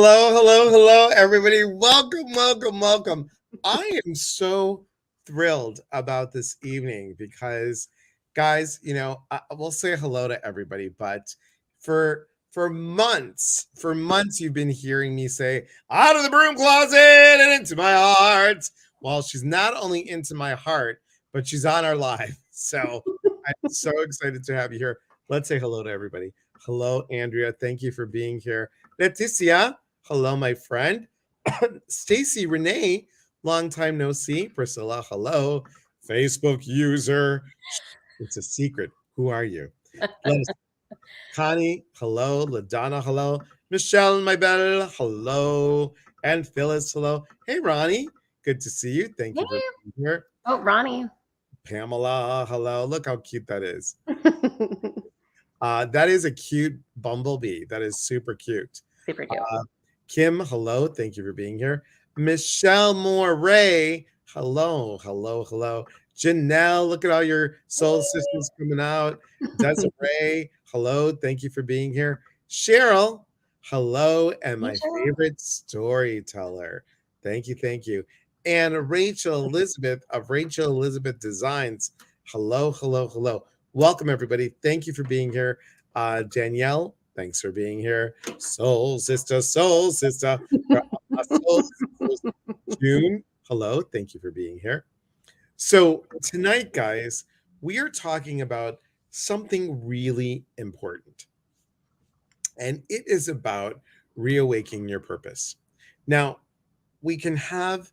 Hello, everybody. Welcome. I am so thrilled about this evening because, guys, we'll say hello to everybody, but for months, you've been hearing me say, out of the broom closet and into my heart. Well, she's not only into my heart, but she's on our live. So I'm so excited to have you here. Let's say hello to everybody. Hello, Andrea. Thank you for being here. Leticia, hello, my friend. Stacy Renee, long time no see. Priscilla, hello. Facebook user. It's a secret. Who are you? Connie, hello. LaDonna, hello. Michelle, my belle, hello. And Phyllis, hello. Hey, Ronnie, good to see you. Thank you for being here. Oh, Ronnie. Pamela, hello. Look how cute that is. That is a cute bumblebee. That is super cute. Super cute. Kim, hello. Thank you for being here. Michelle Moray, hello. Janelle, look at all your soul sisters coming out. Desiree, hello. Thank you for being here. Cheryl, hello. And my favorite storyteller. Thank you. And Rachel Elizabeth of Rachel Elizabeth Designs. Hello. Welcome, everybody. Thank you for being here. Danielle, thanks for being here. Soul sister. June, hello. Thank you for being here. So tonight, guys, we are talking about something really important. And it is about reawakening your purpose. Now, we can have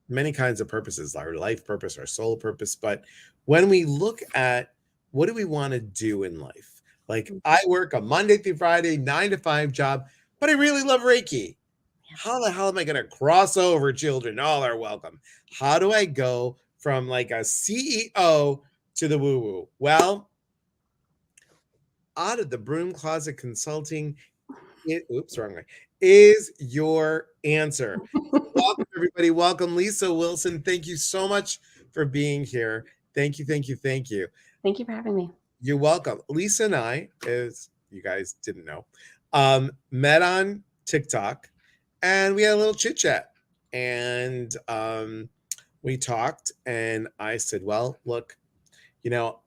many kinds of purposes, our life purpose, our soul purpose. But when we look at what do we want to do in life? Like, I work a Monday through Friday, 9 to 5 job, but I really love Reiki. How the hell am I going to cross over, children? All are welcome. How do I go from like a CEO to the WooWoo? Well, out of the BroomCloset Consulting, wrong way, is your answer. Welcome, everybody. Welcome, Lisa Wilson. Thank you so much for being here. Thank you. Thank you for having me. You're welcome. Lisa and I, as you guys didn't know, met on TikTok, and we had a little chit chat, and we talked, and I said, well, look,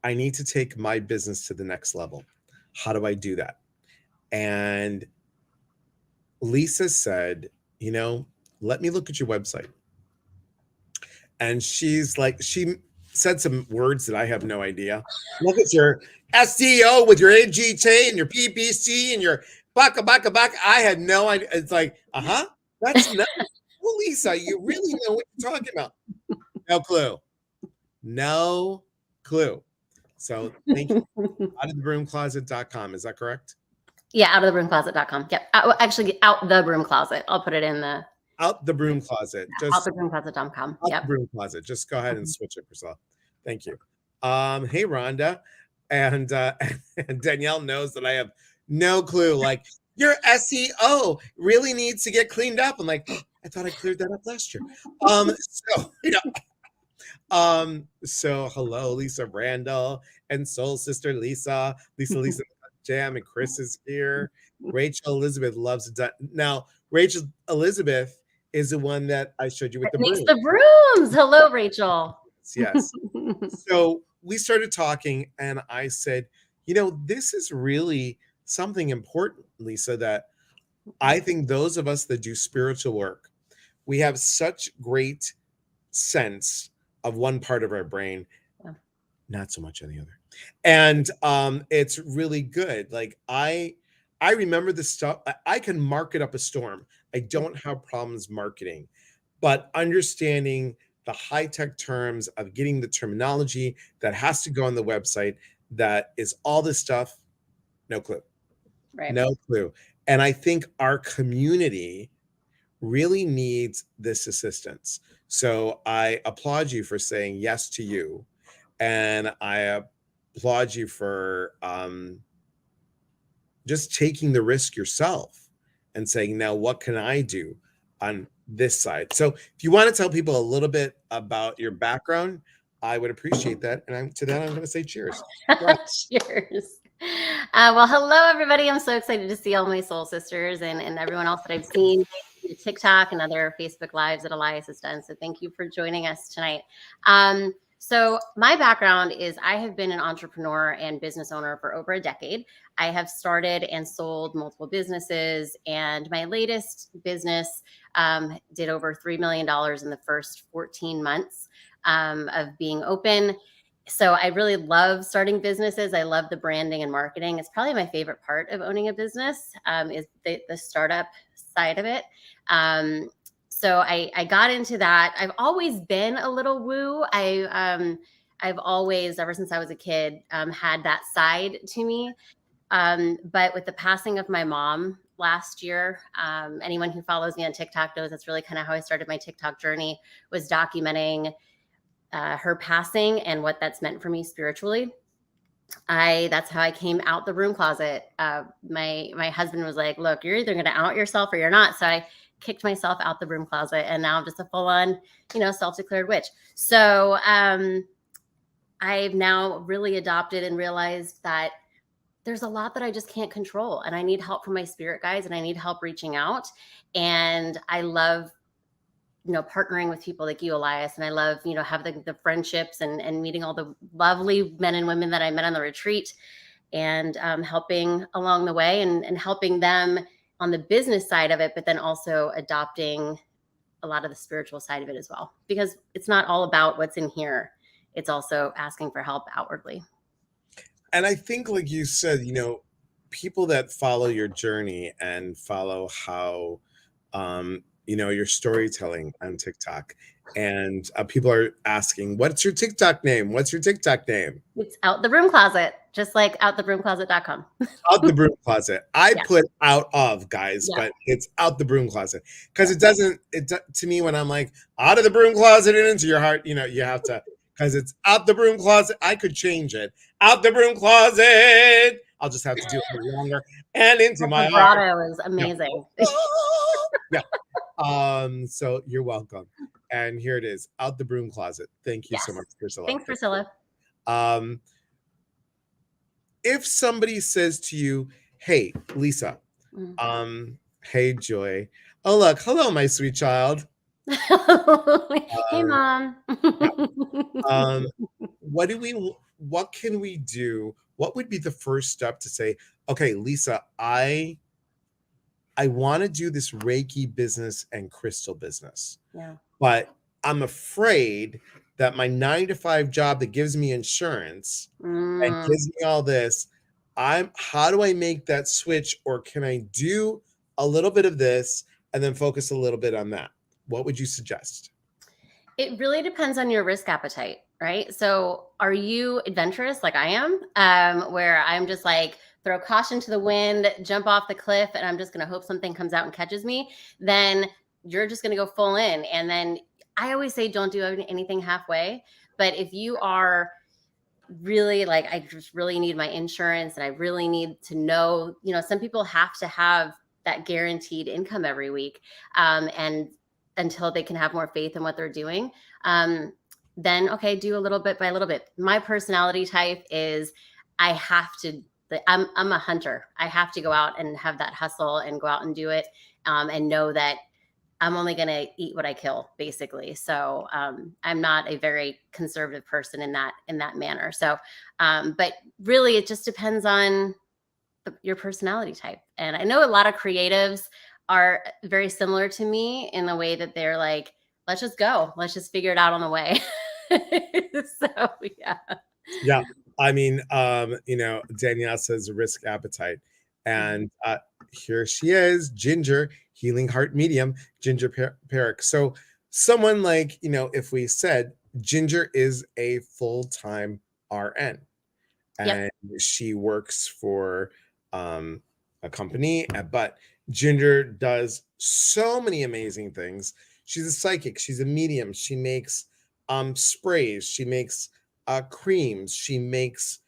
I need to take my business to the next level. How do I do that? And Lisa said, let me look at your website. And she's like, she said some words that I have no idea. Look at your SEO with your AGT and your PPC and your baka. I had no idea. It's like, that's nuts. Well, Lisa, you really know what you're talking about. No clue. So thank you. Outofthebroomcloset.com. Is that correct? Yeah, outofthebroomcloset.com. Yep. Actually, out the broom closet. I'll put it in the out the broom closet. Just outthebroomcloset.com. Yep. The broom closet. Just go ahead and switch it, Priscilla. Thank you. Hey, Rhonda. And Danielle knows that I have no clue. Like, your SEO really needs to get cleaned up. I'm like, I thought I cleared that up last year. So hello, Lisa Randall and Soul Sister Lisa Jam, and Chris is here. Rachel Elizabeth loves it. Now, Rachel Elizabeth is the one that I showed you with the brooms. The brooms. Hello, Rachel. Yes. So we started talking, and I said, this is really something important, Lisa, that I think those of us that do spiritual work, we have such great sense of one part of our brain, not so much on the other. And it's really good. Like, I remember the stuff. I can market up a storm. I don't have problems marketing, but understanding the high-tech terms of getting the terminology that has to go on the website, that is all this stuff, no clue. Right. No clue. And I think our community really needs this assistance. So I applaud you for saying yes to you. And I applaud you for just taking the risk yourself and saying, now what can I do on this side? So if you want to tell people a little bit about your background, I would appreciate that. And to that, I'm going to say cheers. Cheers. Well, hello, everybody. I'm so excited to see all my soul sisters and everyone else that I've seen on TikTok and other Facebook Lives that Elias has done. So thank you for joining us tonight. So my background is I have been an entrepreneur and business owner for over a decade. I have started and sold multiple businesses, and my latest business did over $3 million in the first 14 months of being open. So I really love starting businesses. I love the branding and marketing. It's probably my favorite part of owning a business, is the startup side of it. So I got into that. I've always been a little woo. I've always, ever since I was a kid, had that side to me. But with the passing of my mom last year, anyone who follows me on TikTok knows that's really kind of how I started my TikTok journey, was documenting her passing and what that's meant for me spiritually. That's how I came out the broom closet. My husband was like, "Look, you're either going to out yourself or you're not." So I kicked myself out the broom closet, and now I'm just a full on, self-declared witch. So I've now really adopted and realized that there's a lot that I just can't control, and I need help from my spirit guides, and I need help reaching out. And I love partnering with people like you, Elias, and I love, have the friendships and meeting all the lovely men and women that I met on the retreat, and helping along the way, and helping them on the business side of it, but then also adopting a lot of the spiritual side of it as well, because it's not all about what's in here. It's also asking for help outwardly. And I think, like you said, people that follow your journey and follow how, your storytelling on TikTok, and people are asking, "What's your TikTok name? What's your TikTok name?" It's Out the Broom Closet, just like outthebroomcloset.com. Out the broom closet. I Yeah. put out of, guys, Yeah. but it's out the broom closet, because it doesn't. To me, when I'm like out of the broom closet and into your heart, you have to, because it's out the broom closet. I could change it. Out the broom closet. I'll just have to do it a little longer, and into That my heart. vibrato is Yeah. amazing. Yeah. So you're welcome. And here it is, out the broom closet. Thank you so Yes. much, Priscilla. Thanks, Priscilla. Um, if somebody says to you, "Hey, Lisa," "Hey, Joy," "Oh, look, hello, my sweet child." Hey, Mom. Yeah. What can we do? What would be the first step to say, "Okay, Lisa, I want to do this Reiki business and crystal business, Yeah. but I'm afraid that my 9 to 5 job that gives me insurance and gives me all this, how do I make that switch, or can I do a little bit of this and then focus a little bit on that?" What would you suggest? It really depends on your risk appetite, right? So are you adventurous like I am, where I'm just like, throw caution to the wind, jump off the cliff, and I'm just going to hope something comes out and catches me? Then you're just going to go full in. And then I always say, don't do anything halfway. But if you are really like, I just really need my insurance, and I really need to know, some people have to have that guaranteed income every week. And until they can have more faith in what they're doing, then okay, do a little bit by little bit. My personality type is, I have to, I'm a hunter. I have to go out and have that hustle and go out and do it, and know that I'm only going to eat what I kill, basically. So I'm not a very conservative person in that manner. So, but really, it just depends on your personality type. And I know a lot of creatives are very similar to me in the way that they're like, let's just go, let's just figure it out on the way. So yeah. Yeah. I mean, Danielle says risk appetite. And here she is, Ginger, healing heart medium, Ginger Perrick. So someone like, if we said Ginger is a full-time RN, Yep. and she works for a company, but Ginger does so many amazing things. She's a psychic, she's a medium, she makes sprays, she makes creams, she makes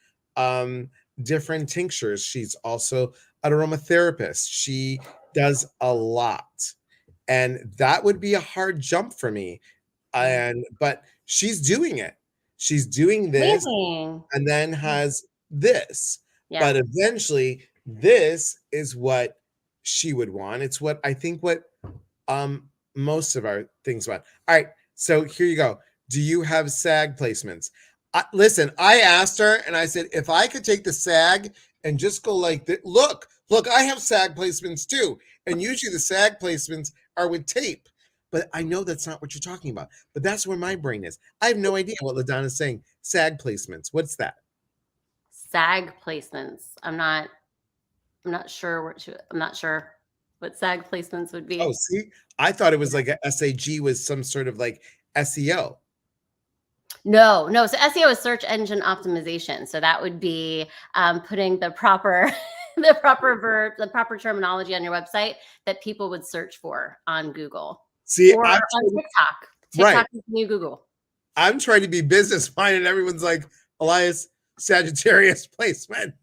different tinctures. She's also an aromatherapist. She does a lot, and that would be a hard jump for me. But she's doing it. She's doing this, Amazing. and then has this. Yeah. But eventually, this is what she would want. It's what I think what most of our things want. All right, so here you go. Do you have SAG placements? Listen, I asked her and I said, if I could take the SAG and just go like that, look, I have SAG placements too. And usually the SAG placements are with tape. But I know that's not what you're talking about. But that's where my brain is. I have no idea what LaDonna's saying. SAG placements. What's that? SAG placements. I'm not sure I'm not sure what SAG placements would Oh, be. see, I thought it was like a SAG was some sort of like SEO. No. So SEO is search engine optimization. So that would be putting the proper the proper verb, the proper terminology on your website that people would search for on Google See, or I'm on TikTok. right. TikTok is the new Google. I'm trying to be business minded, and everyone's like, Elias, Sagittarius placement.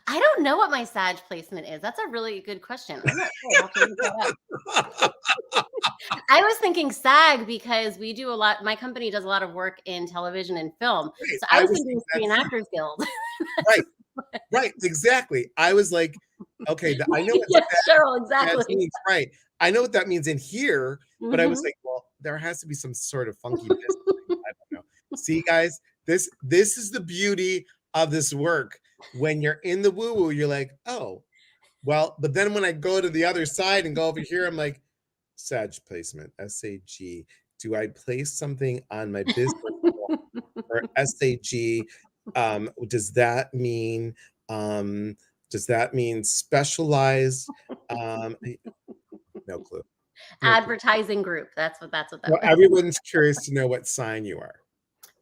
I don't know what my Sag placement is. That's a really good question. I'm not sure. I'll have to look that up. I was thinking SAG because we do a lot. My company does a lot of work in television and film. Right. So I was thinking Screen Actors Guild. Right, exactly. I was like, okay, I know what Yes, that Cheryl, exactly. means, right? I know what that means in here, but I was Mhm. like, well, there has to be some sort of funky business thing. I don't know. See, guys, this is the beauty of this work. When you're in the woo-woo, you're like, oh, well, but then when I go to the other side and go over here, I'm like, Sag placement, SAG. Do I place something on my business or SAG? Does that mean specialized? No clue. No clue. Advertising group. That's what that Well, was. everyone's curious to know what sign you are.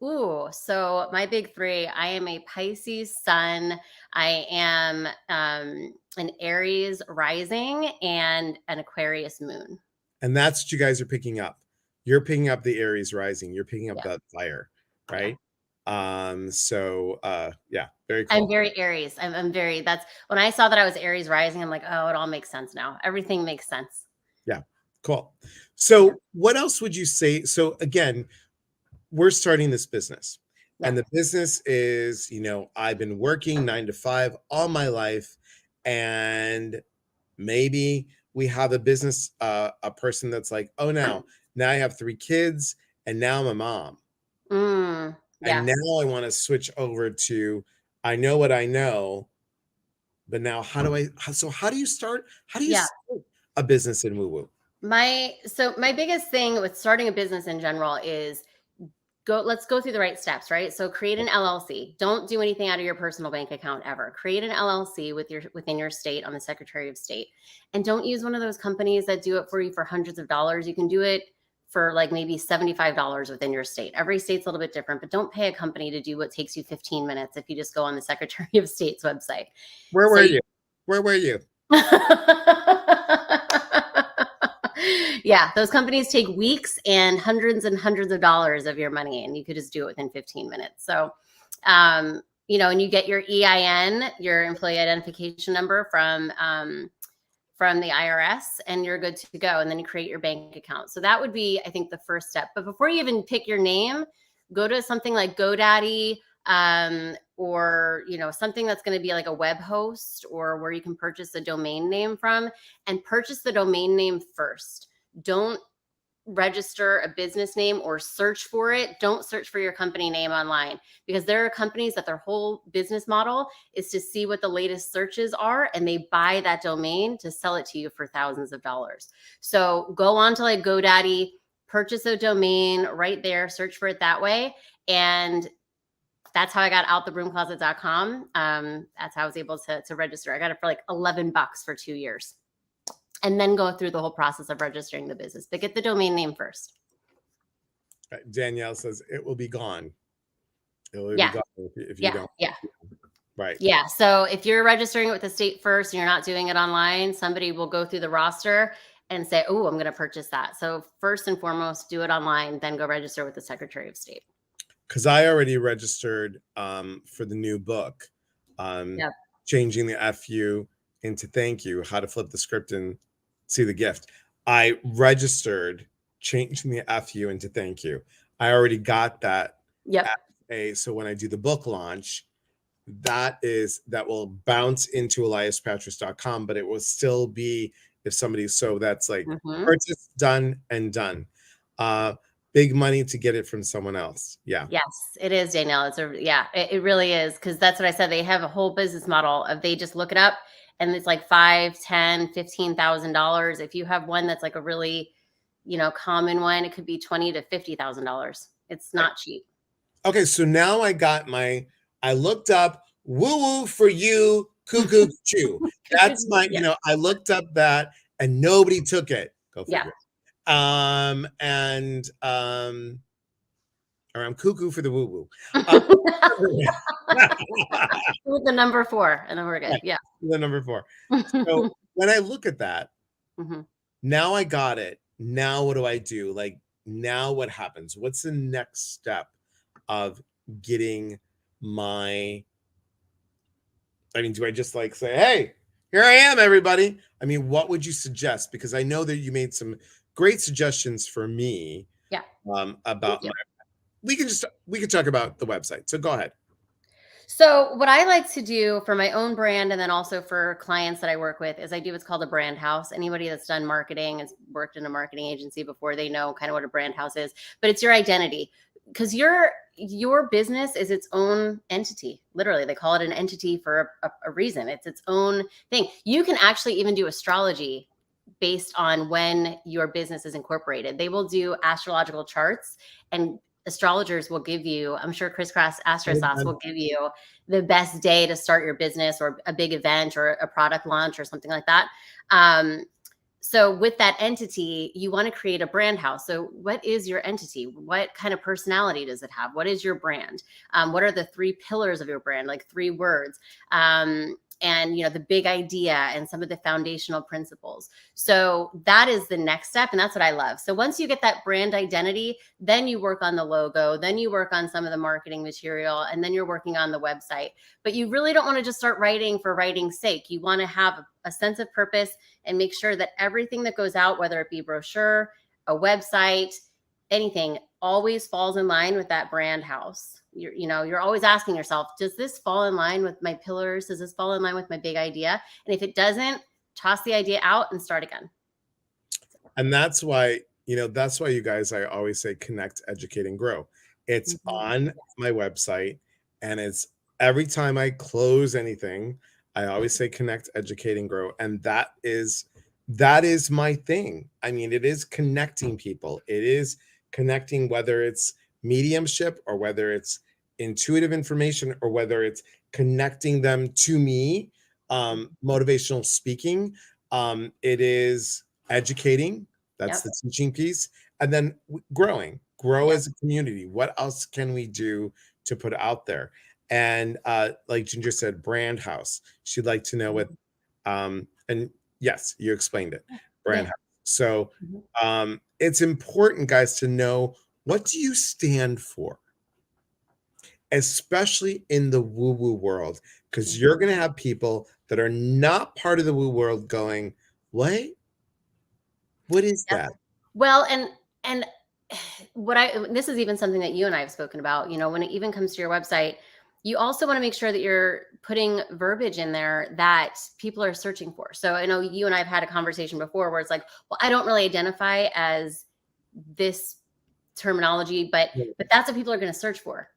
Ooh, so my big three, I am a Pisces sun, I am an Aries rising, and an Aquarius moon. And that's what you guys are picking up. You're picking up the Aries rising. You're picking up Yeah. that fire, Yeah. right? Yeah, very I'm cool. very Aries. I'm very, that's when I saw that I was Aries rising, I'm like, oh, it all makes sense now. Everything makes sense. Yeah, cool. So what else would you say? So again, we're starting this business. Yeah. And the business is, I've been working 9 to 5 all my life. And maybe we have a business, a person that's like, oh, now I have 3 kids and now I'm a mom. Yeah. And now I want to switch over to, I know what I know, but now how do you start a business in WooWoo? My biggest thing with starting a business in general is let's go through the right steps, right? So create an LLC. Don't do anything out of your personal bank account ever. Create an LLC within your state on the Secretary of State. And don't use one of those companies that do it for you for hundreds of dollars. You can do it for like maybe $75 within your state. Every state's a little bit different, but don't pay a company to do what takes you 15 minutes if you just go on the Secretary of State's website. Where were you? Where were you? Yeah, those companies take weeks and hundreds of dollars of your money, and you could just do it within 15 minutes. So, and you get your EIN, your employee identification number from the IRS, and you're good to go. And then you create your bank account. So that would be, I think, the first step. But before you even pick your name, go to something like GoDaddy, or something that's going to be like a web host, or where you can purchase a domain name from, and purchase the domain name first. Don't register a business name or search for it. Don't search for your company name online, because there are companies that their whole business model is to see what the latest searches are, and they buy that domain to sell it to you for thousands of dollars. So go on to like GoDaddy, purchase a domain right there, search for it that way. And that's how I got outthebroomcloset.com. That's how I was able to register. I got it for like $11 for 2 years. And then go through the whole process of registering the business. But get the domain name first. Danielle says it will be gone. It will be gone if you don't. Yeah. Right. Yeah. So if you're registering it with the state first and you're not doing it online, somebody will go through the roster and say, oh, I'm going to purchase that. So first and foremost, do it online, then go register with the Secretary of State. Because I already registered for the new book, changing the FU into thank you, how to flip the script and see the gift. I registered changing the FU into thank you. I already got that. Yep. So when I do the book launch, that will bounce into eliaspatris.com, but it will still be if somebody, so that's like purchase, done and done. Big money to get it from someone else. Yeah. Yes, it is, Danielle. It really is. Cause that's what I said. They have a whole business model of they just look it up and it's like $5, $10, $15,000. If you have one that's like a really, common one, it could be $20,000 to $50,000. It's not cheap. Okay. So now I looked up WooWoo for you, cuckoo chew. That's my, I looked up that and nobody took it. Go figure. Or I'm cuckoo for the WooWoo. With the number 4, and then we're good. Yeah. The number 4. So when I look at that, now I got it. Now what do I do? Like, now what happens? What's the next step of getting do I just like say, hey, here I am, everybody? I mean, what would you suggest? Because I know that you made some great suggestions for me. Yeah. About we can talk about the website. So go ahead. So what I like to do for my own brand and then also for clients that I work with is I do what's called a brand house. Anybody that's done marketing, has worked in a marketing agency before, they know kind of what a brand house is, but it's your identity, because your business is its own entity. Literally, they call it an entity for a reason. It's its own thing. You can actually even do astrology based on when your business is incorporated. They will do astrological charts, and astrologers will give you, I'm sure Crisscross Astrosauce will give you the best day to start your business or a big event or a product launch or something like that. So with that entity, you want to create a brand house. So what is your entity? What kind of personality does it have? What is your brand? What are the 3 pillars of your brand? Like 3 words. And the big idea and some of the foundational principles. So that is the next step. And that's what I love. So once you get that brand identity, then you work on the logo, then you work on some of the marketing material, and then you're working on the website. But you really don't want to just start writing for writing's sake. You want to have a sense of purpose and make sure that everything that goes out, whether it be brochure, a website, anything, always falls in line with that brand house. You're always asking yourself, does this fall in line with my pillars? Does this fall in line with my big idea? And if it doesn't, toss the idea out and start again. And that's why you guys, I always say connect, educate, and grow. It's on my website, and it's every time I close anything, I always say connect, educate, and grow. And that is my thing. I mean, it is connecting people. It is connecting, whether it's mediumship or whether it's intuitive information or whether it's connecting them to me, motivational speaking. It is educating. That's the teaching piece. And then grow as a community. What else can we do to put out there? And like Ginger said, brand house. She'd like to know what, and yes, you explained it, brand house. So it's important, guys, to know, what do you stand for? Especially in the woo-woo world, because you're going to have people that are not part of the woo world going, what is that? Well, and this is even something that you and I have spoken about, when it even comes to your website, you also want to make sure that you're putting verbiage in there that people are searching for. So I know you and I have had a conversation before where it's like, well, I don't really identify as this terminology, but that's what people are going to search for,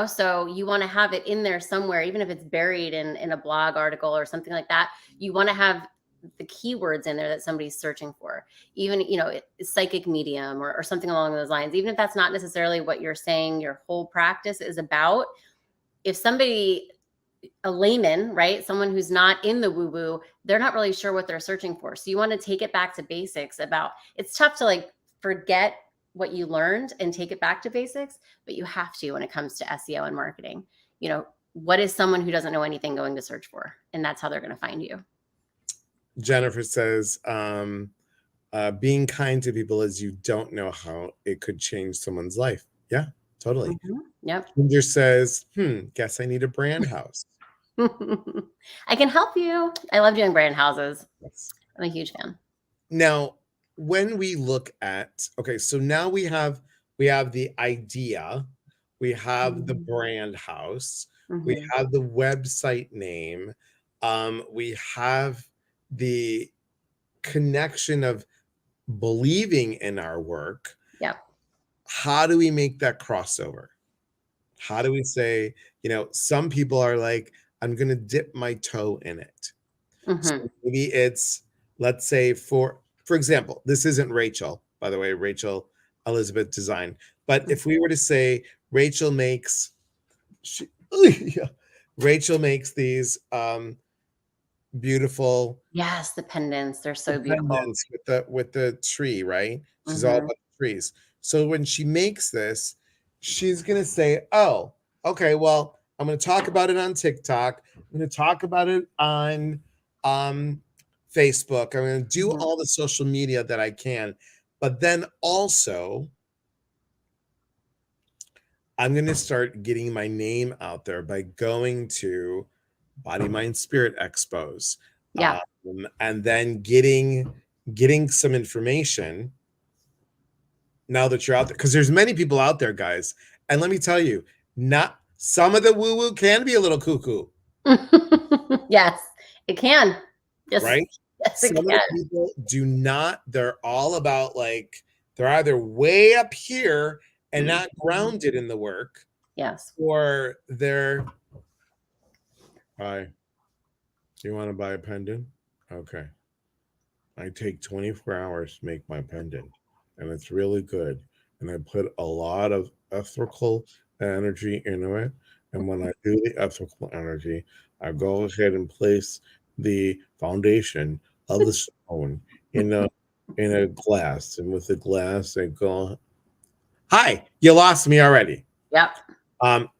so you want to have it in there somewhere, even if it's buried in a blog article or something like that. You want to have the keywords in there that somebody's searching for, even, psychic medium or something along those lines, even if that's not necessarily what you're saying your whole practice is about. If somebody, a layman, right, someone who's not in the woo-woo, they're not really sure what they're searching for. So you want to take it back to basics it's tough to like forget what you learned and take it back to basics, but you have to when it comes to SEO and marketing. What is someone who doesn't know anything going to search for? And that's how they're going to find you. Jennifer says, being kind to people as you don't know how it could change someone's life. Yeah, totally. Yep. Ginger says, guess I need a brand house. I can help you. I love doing brand houses. I'm a huge fan. Now, when we look at, okay, so now we have the idea, we have the brand house, we Mm-hmm. have the website name, we have the connection of believing in our work. Yep. How do we make that crossover? How do we say, some people are like, I'm going to dip my toe in it. So Mm-hmm. maybe it's, let's say, for example, this isn't Rachel, by the way, Rachel Elizabeth Design. But if we were to say Rachel makes, she, yeah, Rachel makes these beautiful Yes, the pendants. They're so beautiful. pendants with the tree, right? She's all Mm-hmm. about the trees. So when she makes this, she's gonna say, "Oh, okay, well, I'm gonna talk about it on TikTok. I'm gonna talk about it on um, Facebook. I'm gonna do Mm-hmm. all the social media that I can, but then also I'm gonna start getting my name out there by going to Body Mind Spirit expos, Yeah. and then getting some information now that you're out there, because there's many people out there, guys, and let me tell you, not some of the woo woo can be a little cuckoo, Yes, it can. Yes, right? yes, it Some of the can. people do not, they're all about, like, they're either way up here and not Mhm. grounded in the work, Yes. or they're, hi, you want to buy a pendant? Okay, I take 24 hours to make my pendant, and it's really good. And I put a lot of ethical energy into it. And when I do the ethical energy, I go ahead and place the foundation of the stone in a glass. And with the glass, I go, hi, you lost me already. Yep.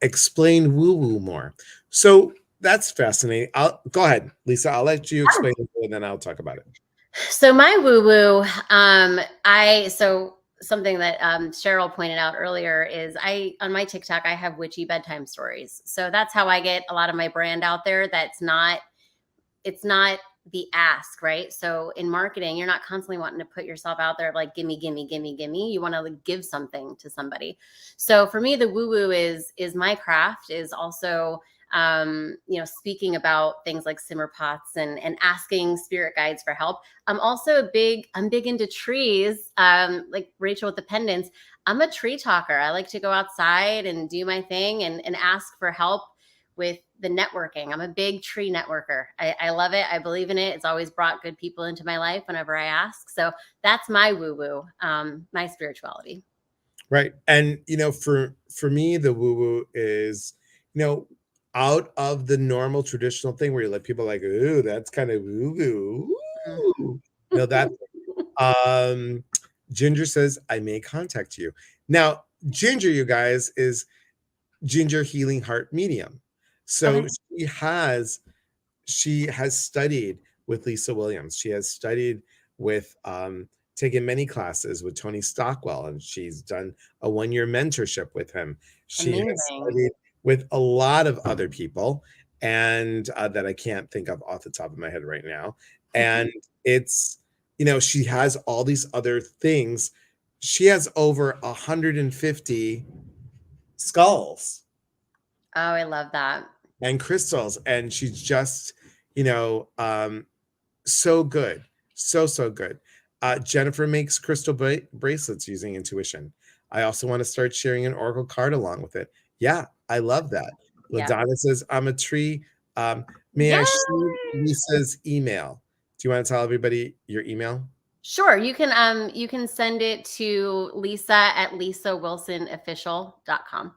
Explain woo woo more. So that's fascinating. I'll go ahead, Lisa. I'll let you explain it, and then I'll talk about it. So my woo woo, something that Cheryl pointed out earlier is I on my TikTok I have witchy bedtime stories. So that's how I get a lot of my brand out there. It's not the ask, right? So in marketing, you're not constantly wanting to put yourself out there like gimme, gimme, gimme, gimme. You want to like give something to somebody. So for me, the woo woo is my craft is also speaking about things like simmer pots and asking spirit guides for help. I'm big into trees, like Rachel with the pendants. I'm a tree talker. I like to go outside and do my thing and ask for help with the networking. I'm a big tree networker. I love it. I believe in it. It's always brought good people into my life whenever I ask. So that's my woo woo, my spirituality. Right. And for me, the woo woo is, you know, out of the normal traditional thing where you let people like, ooh, that's kind of woo woo. Mhm. Ooh. That um Ginger says, I may contact you. Now, Ginger, you guys, is Ginger Healing Heart Medium. So Okay. she has studied with Lisa Williams. She has studied with taken many classes with Tony Stockwell, and she's done a 1 year mentorship with him. She has Amazing. studied with a lot of other people, and that I can't think of off the top of my head right now. And it's, she has all these other things. She has over 150 skulls Oh, I love that. and crystals, and she's just, you know um so good, so good. Jennifer makes crystal bracelets using intuition. I also want to start sharing an oracle card along with it. Yeah, I love that. Yep. LaDonna says, I'm a tree. May I share Yay! Lisa's email? Do you want to tell everybody your email? Sure. You can send it to Lisa at lisawilsonofficial.com.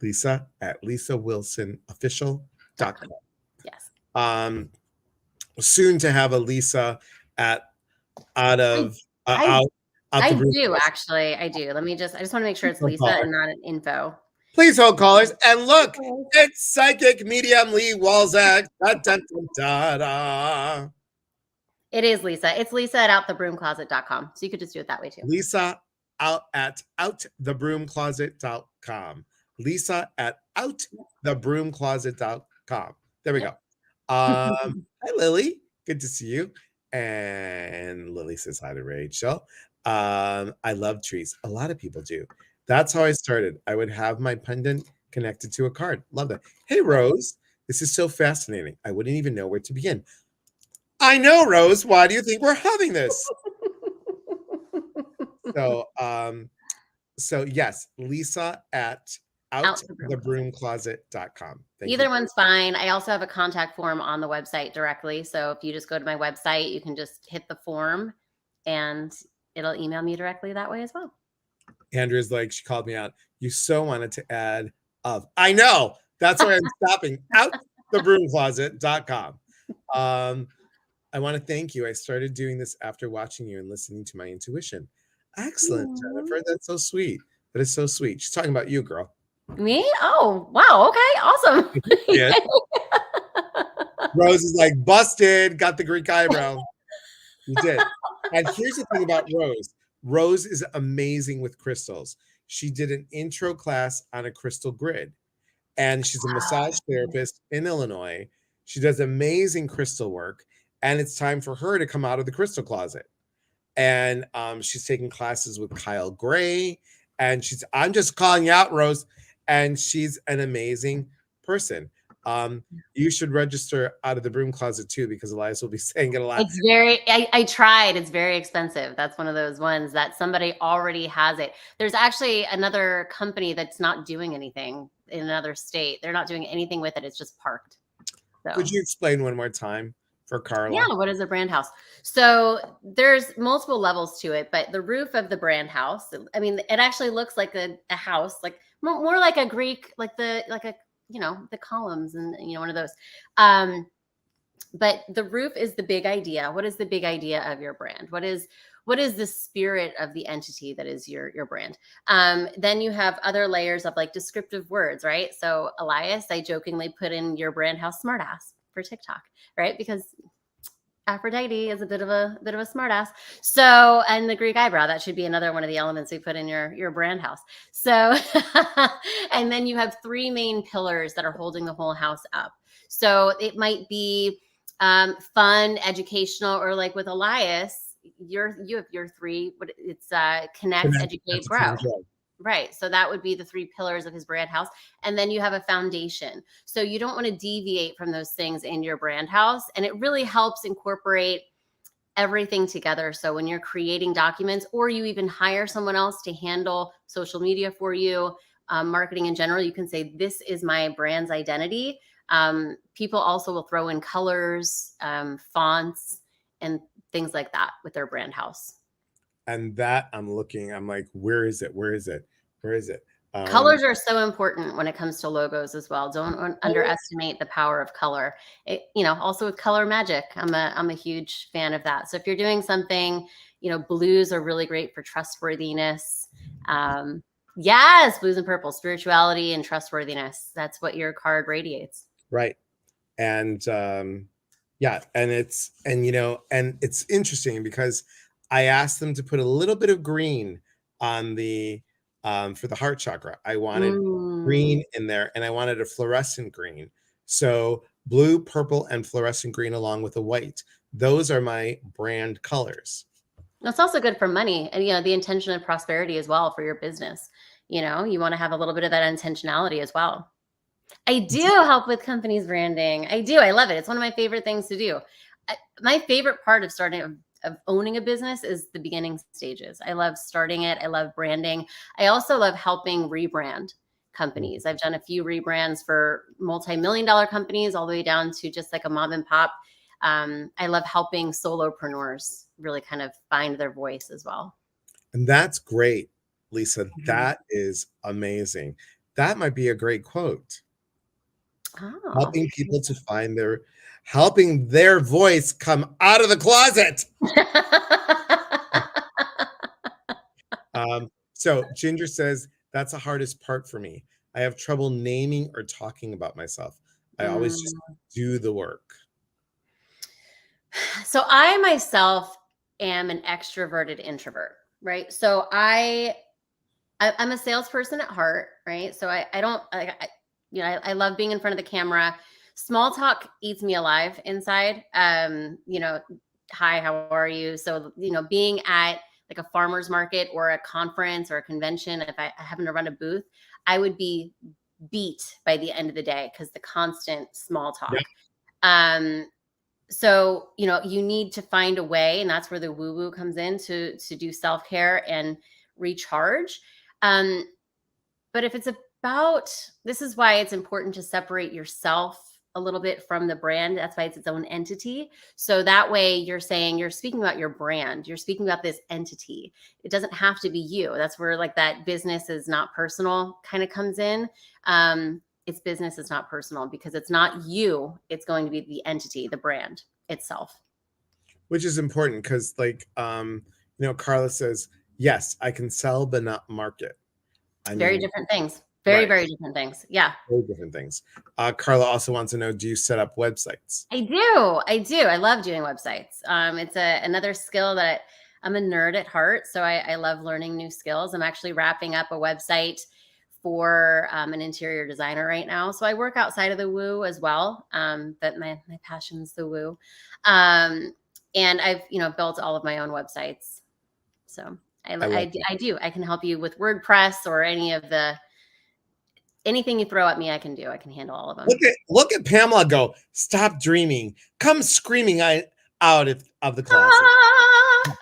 Lisa at lisawilsonofficial.com. Yes. um Soon to have a Lisa at out I of I out the I room. do actually. I do. I just want to make sure Please it's hold Lisa callers. and not an info. Please hold callers. And look, it's psychic medium Lee Walzak. Da, da, da, da. It is Lisa. It's Lisa at outthebroomcloset.com. So you could just do it that way too. Lisa at outthebroomcloset.com. Lisa at outthebroomcloset.com. There we go. Yep. Hi, Lily. Good to see you. And Lily says hi to Rachel. I love trees. A lot of people do. That's how I started. I would have my pendant connected to a card. Love that. Hey, Rose, this is so fascinating. I wouldn't even know where to begin. I know, Rose. Why do you think we're having this? So, so yes, Lisa at Out the Broom Closet. outthebroomcloset.com. Thank Either you. one's fine. I also have a contact form on the website directly. So if you just go to my website, you can just hit the form and it'll email me directly that way as well. Andrea's like, she called me out. You so wanted to add of. I know. That's why I'm stopping. Outthebroomcloset.com. I want to thank you. I started doing this after watching you and listening to my intuition. Excellent, Jennifer. That's so sweet. That is so sweet. She's talking about you, girl. Me? Oh, wow. Okay. Awesome. Yeah. Rose is like, busted. Got the Greek eyebrow. You did. And here's the thing about Rose. Rose is amazing with crystals. She did an intro class on a crystal grid. And she's a massage therapist in Illinois. She does amazing crystal work. And it's time for her to come out of the crystal closet. And she's taking classes with Kyle Gray. And I'm just calling you out, Rose. And she's an amazing person. You should register Out of the Broom Closet too, because Elias will be saying it a lot. It's I tried. It's very expensive. That's one of those ones that somebody already has it. There's actually another company that's not doing anything in another state. They're not doing anything with it. It's just parked. So. Could you explain one more time for Carla? Yeah. What is a brand house? So there's multiple levels to it, but the roof of the brand house, I mean, it actually looks like a house, like more like a Greek, like a, the columns and, one of those. But the roof is the big idea. What is the big idea of your brand? What is the spirit of the entity that is your brand? Then you have other layers of like descriptive words, right? So Elias, I jokingly put in your brand house smartass for TikTok, right? Because Aphrodite is a bit of a smartass. So, and the Greek eyebrow, that should be another one of the elements we put in your brand house. So, and then you have 3 main pillars that are holding the whole house up. So it might be fun, educational, or like with Elias, you have your 3, but it's connect, educate, grow. Right. So that would be the 3 pillars of his brand house. And then you have a foundation. So you don't want to deviate from those things in your brand house. And it really helps incorporate everything together. So when you're creating documents, or you even hire someone else to handle social media for you, marketing in general, you can say, this is my brand's identity. People also will throw in colors, fonts, and things like that with their brand house. And that I'm like, where is it? Where is it? Where is it? Colors are so important when it comes to logos as well. Don't underestimate the power of color. Also with color magic, I'm a huge fan of that. So if you're doing something, blues are really great for trustworthiness. Yes, blues and purple, spirituality and trustworthiness. That's what your card radiates. Right. And yeah, and it's interesting because I asked them to put a little bit of green on the for the heart chakra. I wanted green in there, and I wanted a fluorescent green. So blue, purple, and fluorescent green along with a white. Those are my brand colors. That's also good for money and, the intention of prosperity as well for your business. You want to have a little bit of that intentionality as well. I do help with companies branding. I do. I love it. It's one of my favorite things to do. My favorite part of owning a business is the beginning stages. I love starting it. I love branding. I also love helping rebrand companies. I've done a few rebrands for multi-million-dollar companies all the way down to just like a mom and pop. I love helping solopreneurs really kind of find their voice as well. And that's great, Lisa. That is amazing. That might be a great quote. Oh. Helping people to find helping their voice come out of the closet. So Ginger says, that's the hardest part for me. I have trouble naming or talking about myself. I always just do the work. So I myself am an extroverted introvert, right? So I'm a salesperson at heart, right? So I don't, I love being in front of the camera. Small talk eats me alive inside. hi, how are you? So, being at like a farmer's market or a conference or a convention, if I happen to run a booth, I would be beat by the end of the day because the constant small talk. So, you need to find a way, and that's where the woo-woo comes in to do self-care and recharge. But if it's about, this is why it's important to separate yourself a little bit from the brand. That's why it's its own entity. So that way you're speaking about your brand. You're speaking about this entity. It doesn't have to be you. That's where like that business is not personal kind of comes in. It's business is not personal because it's not you. It's going to be the entity, the brand itself. Which is important because Carla says, yes, I can sell, but not market. Very different things. Very different things. Yeah. Very different things. Carla also wants to know, do you set up websites? I do. I love doing websites. It's another skill that I'm a nerd at heart. So I love learning new skills. I'm actually wrapping up a website for an interior designer right now. So I work outside of the woo as well. But my passion's the woo. And I've, built all of my own websites. So I do. I can help you with WordPress or anything you throw at me, I can do. I can handle all of them. Look at Pamela go, stop dreaming. Come screaming out of the closet.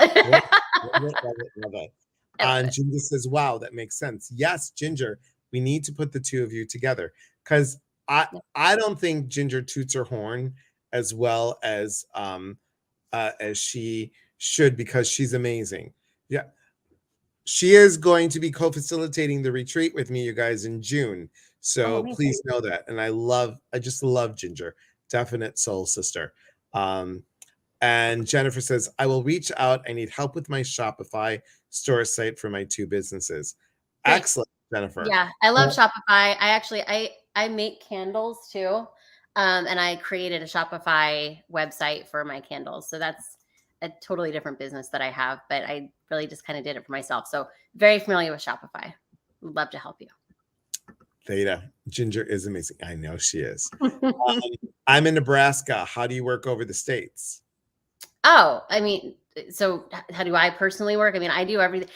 Love it. And Ginger says, wow, that makes sense. Yes, Ginger, we need to put the two of you together because I don't think Ginger toots her horn as well as she should because she's amazing. Yeah. She is going to be co-facilitating the retreat with me, you guys, in June. So please know that. And I just love Ginger. Definite soul sister. And Jennifer says, I will reach out. I need help with my Shopify store site for my 2 businesses. Great. Excellent, Jennifer. Yeah, I love Shopify. I make candles too. And I created a Shopify website for my candles. So that's a totally different business that I have, but I really just kind of did it for myself. So very familiar with Shopify. Would love to help you. Theta, Ginger is amazing. I know she is. I'm in Nebraska. How do you work over the States? Oh, I mean, so how do I personally work? I mean, I do everything.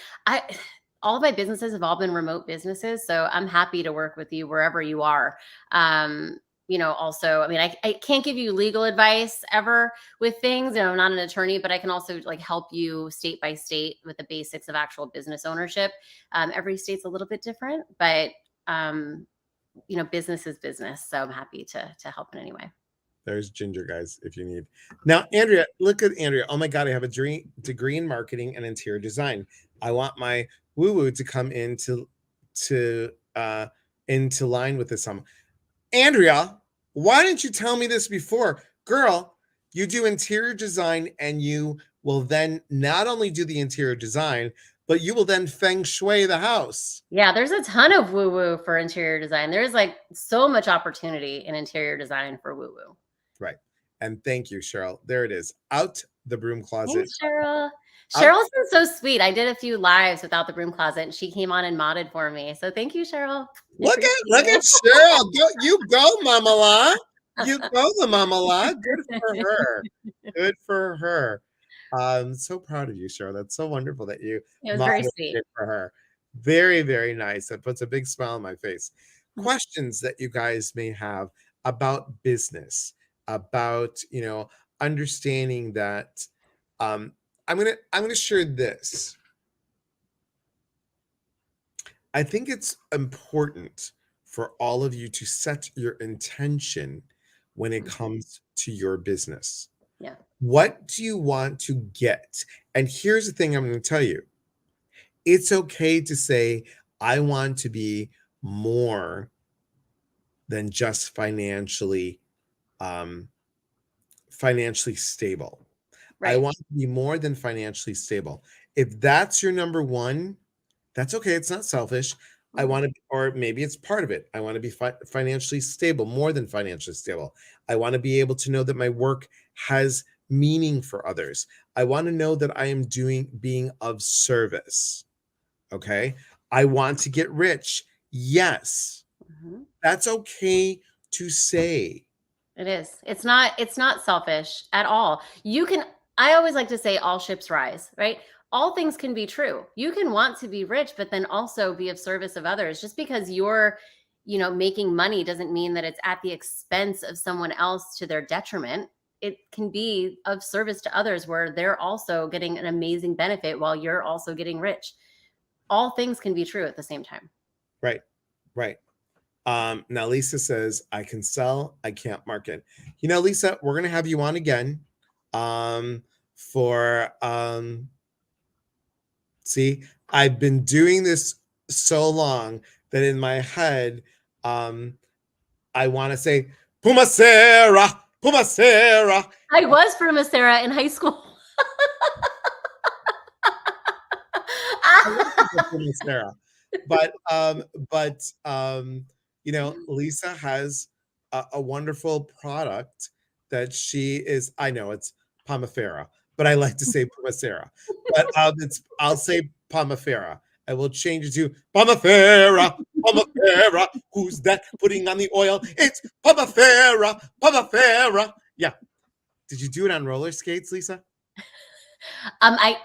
All of my businesses have all been remote businesses. So I'm happy to work with you wherever you are. Also, I mean, I can't give you legal advice ever with things. I'm not an attorney, but I can also like help you state by state with the basics of actual business ownership. Every state's a little bit different, but business is business. So I'm happy to help in any way. There's Ginger, guys, if you need. Now, Andrea, look at Andrea. Oh my God, I have a degree in marketing and interior design. I want my woo-woo to come into line with this. Andrea, why didn't you tell me this before? Girl, you do interior design and you will then not only do the interior design, but you will then feng shui the house. Yeah, there's a ton of woo-woo for interior design. There's like so much opportunity in interior design for woo-woo. Right. And thank you, Cheryl. There it is. Out the broom closet. Thanks, Cheryl. Cheryl's been so sweet. I did a few lives without the broom closet and she came on and modded for me. So thank you, Cheryl. Look at Cheryl. You go, Mama La. You go, the Mama La. Good for her. Good for her. I'm so proud of you, Cheryl. That's so wonderful that you very sweet for her. Very, very nice. That puts a big smile on my face. Questions that you guys may have about business, about understanding that. I'm gonna share this. I think it's important for all of you to set your intention when it comes to your business. Yeah. What do you want to get? And here's the thing I'm going to tell you. It's okay to say, I want to be more than just financially stable. Right. I want to be more than financially stable. If that's your number one, that's okay. It's not selfish. I want to, or maybe it's part of it. I want to be financially stable, more than financially stable. I want to be able to know that my work has meaning for others. I want to know that I am being of service. Okay. I want to get rich. Yes. That's okay to say. It is. It's not selfish at all. You can I always like to say all ships rise, right? All things can be true. You can want to be rich, but then also be of service of others. Just because you're, making money doesn't mean that it's at the expense of someone else to their detriment. It can be of service to others where they're also getting an amazing benefit while you're also getting rich. All things can be true at the same time. Right. Right. Now Lisa says, I can sell, I can't market. Lisa, we're gonna have you on again. For see, I've been doing this so long that in my head, I want to say Pumacera, Pumacera. I was from Sarah in high school. I love Pumacera. But Lisa has a wonderful product that she is. I know it's Pomifera, but I like to say Pumacera. But I'll say Pomifera. I will change it to Pomifera, Pomifera. Who's that putting on the oil? It's Pomifera, Pomifera. Yeah. Did you do it on roller skates, Lisa? I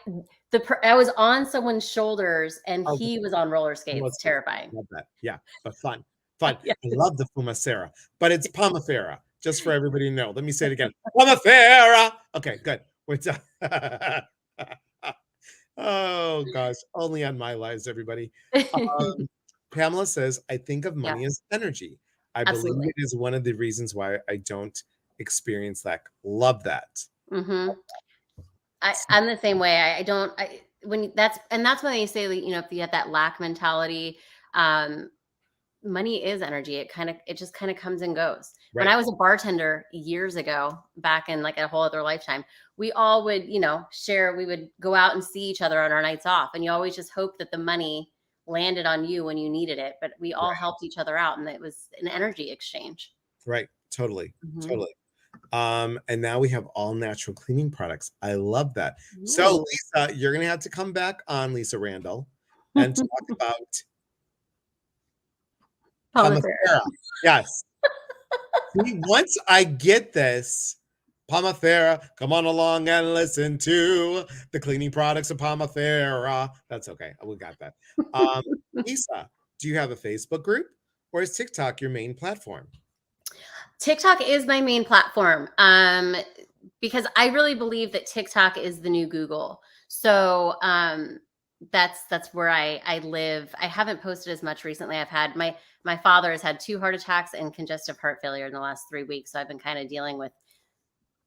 was on someone's shoulders and Oh, he was on roller skates. Terrifying. Love that. Yeah, but fun. Fun. Yeah. I love the Pumacera, but it's Pomifera, just for everybody to know. Let me say it again. Pomifera. Okay, good. We're done. Oh, gosh. Only on my lives, everybody. Pamela says, I think of money as energy. I Absolutely. believe it is one of the reasons why I don't experience lack. Love that. Mm-hmm. I'm the same way. That's when they say, if you have that lack mentality, money is energy. It just kind of comes and goes. Right. When I was a bartender years ago, back in like a whole other lifetime, we all would, share, we would go out and see each other on our nights off. And you always just hope that the money landed on you when you needed it. But we all helped each other out, and it was an energy exchange. Right. Totally. Mm-hmm. Totally. And now we have all natural cleaning products. I love that. Ooh. So Lisa, you're going to have to come back on, Lisa Randall, and talk about Pomifera. Yes. See, once I get this, Pomifera, come on along and listen to the cleaning products of Pomifera. That's okay. We got that. Lisa, do you have a Facebook group, or is TikTok your main platform? TikTok is my main platform, because I really believe that TikTok is the new Google. So that's where I live. I haven't posted as much recently. I've had my father has had 2 heart attacks and congestive heart failure in the last 3 weeks. So I've been kind of dealing with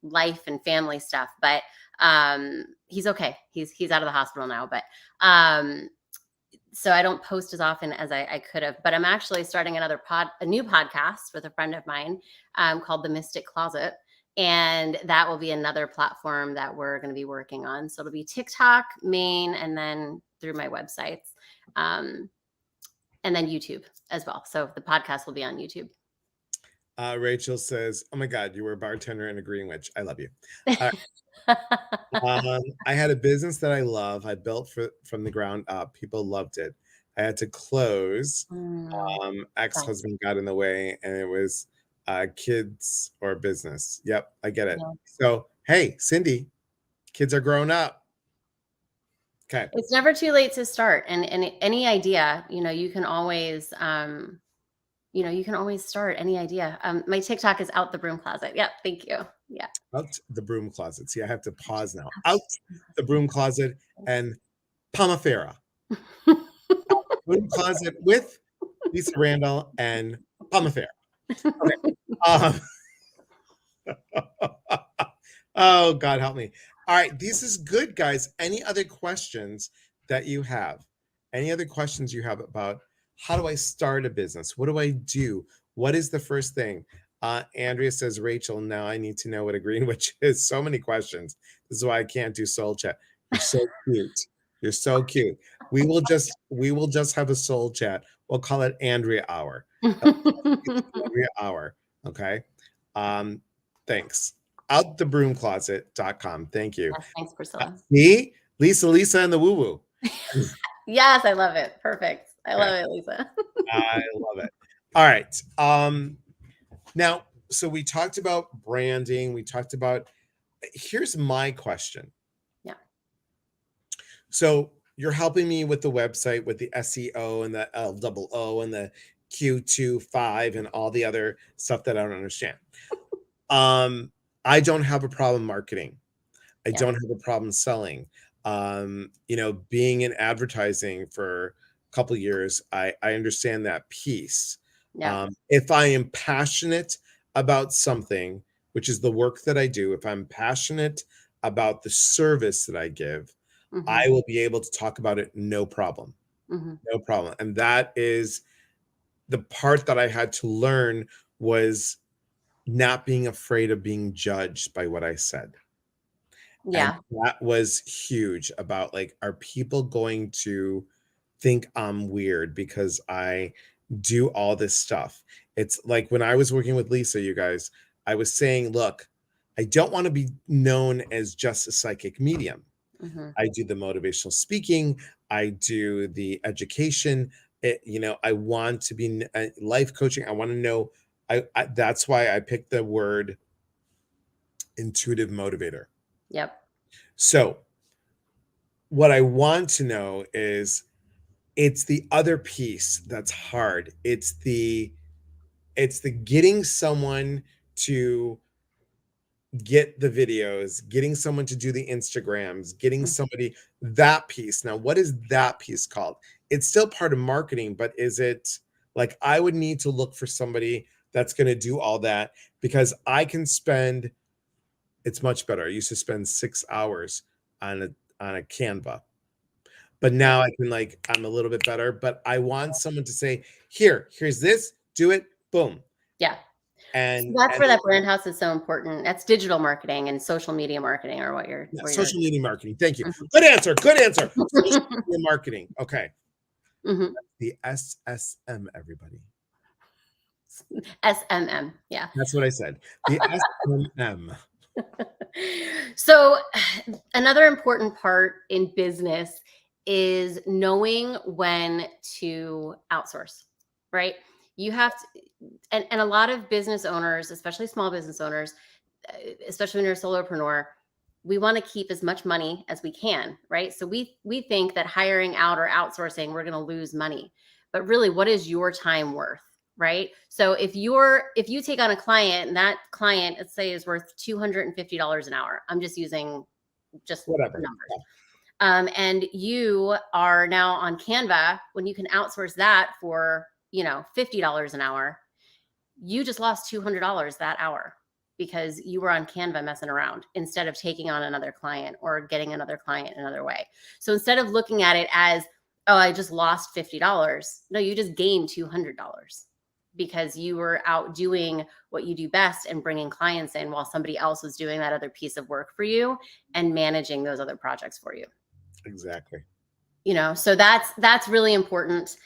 life and family stuff, but he's okay. He's out of the hospital now, but so I don't post as often as I could have. But I'm actually starting a new podcast with a friend of mine called The Mystic Closet. And that will be another platform that we're going to be working on. So it'll be TikTok, main, and then through my websites, and then YouTube as well. So the podcast will be on YouTube. Rachel says, oh my God, you were a bartender in a Greenwich. I love you. I had a business that I love. I built from the ground up. People loved it. I had to close. Ex-husband got in the way, and it was kids or business. Yep, I get it. Yeah. So, hey, Cindy, kids are grown up. Okay. It's never too late to start. And any idea, you can always, you can always start any idea. My TikTok is Out the Broom Closet. Yep. Thank you. Yeah. Out the Broom Closet. See, I have to pause now. Out the Broom Closet and Pomifera. Broom Closet with Lisa Randall and Pomifera. Okay. Oh, God help me. All right. This is good, guys. Any other questions that you have? Any other questions you have about how do I start a business? What do I do? What is the first thing? Andrea says, Rachel, now I need to know what a Greenwich is. So many questions. This is why I can't do soul chat. You're so cute. You're so cute. We will just have a soul chat. We'll call it Andrea Hour. Andrea Hour. Okay. Thanks. Outthebroomcloset.com. Thank you. Yes, thanks, Priscilla. Me, Lisa, and the WooWoo. Yes, I love it. Perfect. I love it, Lisa. I love it. All right. Now, so we talked about branding. We talked about here's my question. Yeah. So you're helping me with the website, with the SEO and the LOO and the Q25 and all the other stuff that I don't understand. I don't have a problem marketing. I Yeah. don't have a problem selling. Being in advertising for a couple years, I understand that piece. Yeah. If I am passionate about something, which is the work that I do, if I'm passionate about the service that I give, Mm-hmm. I will be able to talk about it, no problem. Mm-hmm. No problem. And that is the part that I had to learn, was not being afraid of being judged by what I said. And Yeah. that was huge, about like, are people going to think I'm weird because I do all this stuff? It's like when I was working with Lisa, you guys, I was saying, look, I don't want to be known as just a psychic medium. Mm-hmm. I do the motivational speaking, I do the education. I want to be life coaching. I want to know. That's why I picked the word intuitive motivator. Yep. So what I want to know is, it's the other piece that's hard. It's the getting someone to get the videos, getting someone to do the Instagrams, getting Mm-hmm. somebody, that piece. Now, what is that piece called? It's still part of marketing, but is it like, I would need to look for somebody that's going to do all that, because I can spend, it's much better. I used to spend 6 hours on a Canva. But Yeah. now I can, like, I'm a little bit better, but I want someone to say, here's this, do it, boom. Yeah. So And that's where that brand house is so important. That's digital marketing and social media marketing, or what you're yeah, where you're. social media marketing. Thank you. Mhm. Good answer. Good answer. Social media marketing. Okay. Mhm. The SSM, everybody. SMM. Yeah. That's what I said. The SMM. So another important part in business is knowing when to outsource, right? You have to, and a lot of business owners, especially small business owners, especially when you're a solopreneur, we want to keep as much money as we can, right? So we think that hiring out or outsourcing, we're going to lose money. But really, what is your time worth, right? So if you take on a client and that client, let's say, is worth $250 an hour, I'm just using just Whatever. numbers. And you are now on Canva, when you can outsource that for $50 an hour, you just lost $200 that hour because you were on Canva messing around instead of taking on another client or getting another client another way. So instead of looking at it as, oh, I just lost $50, no, you just gained $200 because you were out doing what you do best and bringing clients in while somebody else was doing that other piece of work for you and managing those other projects for you. Exactly. So that's really important.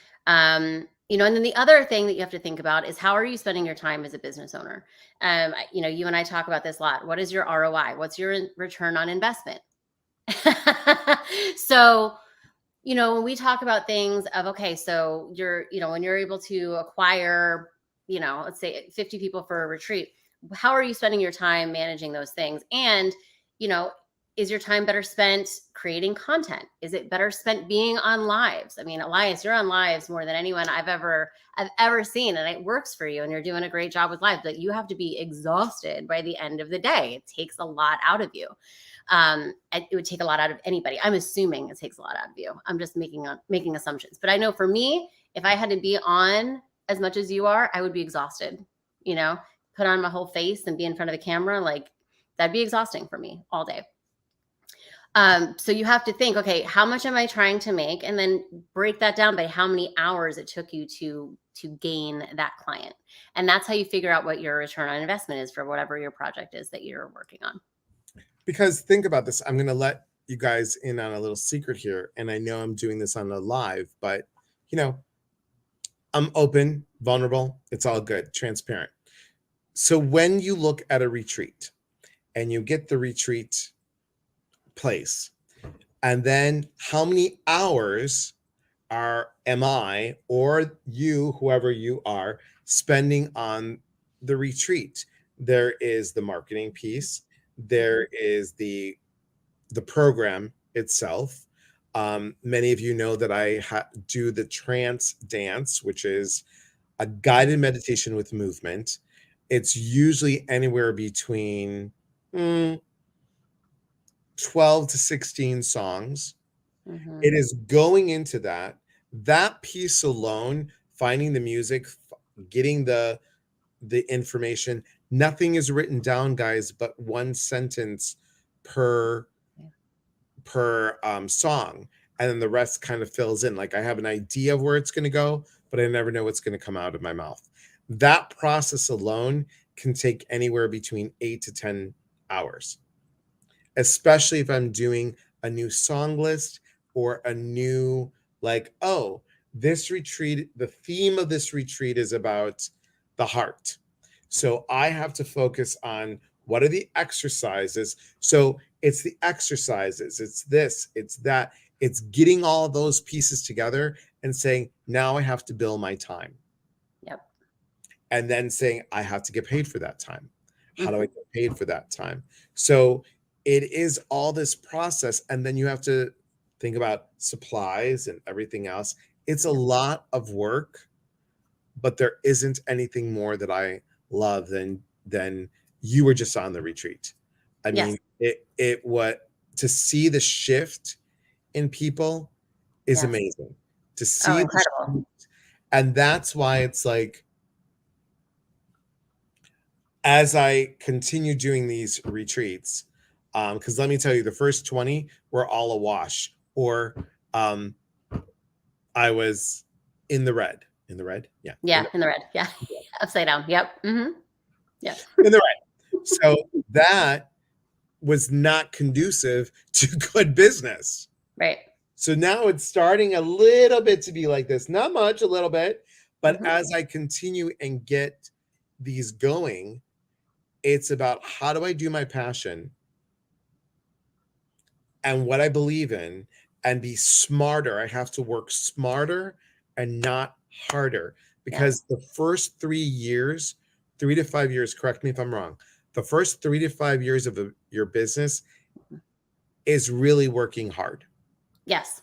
And then the other thing that you have to think about is, how are you spending your time as a business owner? You and I talk about this a lot. What is your ROI? What's your return on investment? So, when we talk about things of, okay, so when you're able to acquire, let's say 50 people for a retreat, how are you spending your time managing those things? And, you know, is your time better spent creating content? Is it better spent being on lives? I mean, Elias, you're on lives more than anyone I've ever seen, and it works for you and you're doing a great job with lives, but you have to be exhausted by the end of the day. It takes a lot out of you. It would take a lot out of anybody. I'm assuming it takes a lot out of you. I'm just making assumptions. But I know for me, if I had to be on as much as you are, I would be exhausted. Put on my whole face and be in front of the camera, like, that'd be exhausting for me all day. So you have to think, okay, how much am I trying to make? And then break that down by how many hours it took you to gain that client. And that's how you figure out what your return on investment is for whatever your project is that you're working on. Because think about this. I'm going to let you guys in on a little secret here. And I know I'm doing this on a live, but I'm open, vulnerable. It's all good, transparent. So when you look at a retreat and you get the retreat place, and then how many hours am I or you, whoever you are, spending on the retreat? There is the marketing piece. there is the program itself. Many of you know that I do the trance dance, which is a guided meditation with movement. It's usually anywhere between 12 to 16 songs. Mm-hmm. It is going into that piece alone, finding the music, getting the information. Nothing is written down, guys, but one sentence per song, and then the rest kind of fills in. Like I have an idea of where it's going to go, but I never know what's going to come out of my mouth. That process alone can take anywhere between 8 to 10 hours, especially if I'm doing a new song list or a new, like, oh, this retreat, the theme of this retreat is about the heart. So I have to focus on what are the exercises. So it's the exercises, it's this, it's that, it's getting all those pieces together and saying, now I have to bill my time. Yep. And then saying, I have to get paid for that time. How do I get paid for that time? So it is all this process. And then you have to think about supplies and everything else. It's a lot of work, but there isn't anything more that I love than you were just on the retreat. I Yes. mean, it what to see the shift in people is Yes. amazing. To Oh, see the incredible. shift, and that's why it's like, as I continue doing these retreats, because let me tell you, the first 20 were all a wash, or I was in the red. In the red? Yeah. Yeah, in the red. Yeah. Upside down. Yep. Mm-hmm. Yeah. In the red. So that was not conducive to good business. Right. So now it's starting a little bit to be like this. Not much, a little bit. But as I continue and get these going, it's about how do I do my passion and what I believe in and be smarter. I have to work smarter and not harder, because the first 3 years, 3 to 5 years, correct me if I'm wrong, the first 3 to 5 years of your business is really working hard. Yes,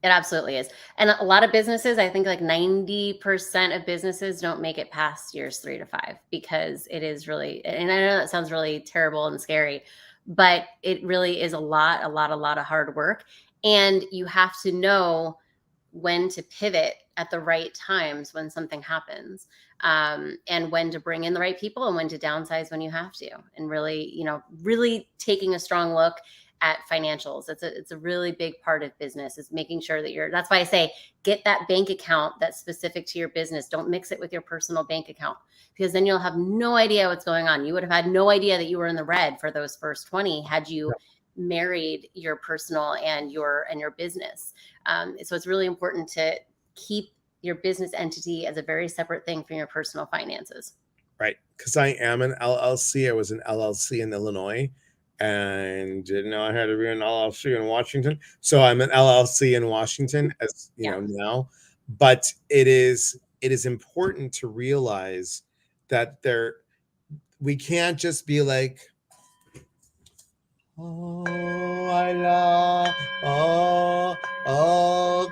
it absolutely is. And a lot of businesses, I think like 90% of businesses don't make it past years 3 to 5, because it is really, and I know that sounds really terrible and scary, but it really is a lot of hard work. And you have to know when to pivot at the right times when something happens, and when to bring in the right people and when to downsize when you have to, and really, really taking a strong look at financials. It's a really big part of business, is making sure that that's why I say, get that bank account that's specific to your business. Don't mix it with your personal bank account, because then you'll have no idea what's going on. You would have had no idea that you were in the red for those first 20 had you married your personal and your business. So it's really important to keep your business entity as a very separate thing from your personal finances. Right. Because I am an LLC. I was an LLC in Illinois and didn't know I had to be an LLC in Washington. So I'm an LLC in Washington, as you know now. But it is important to realize that we can't just be like, oh, I love, oh,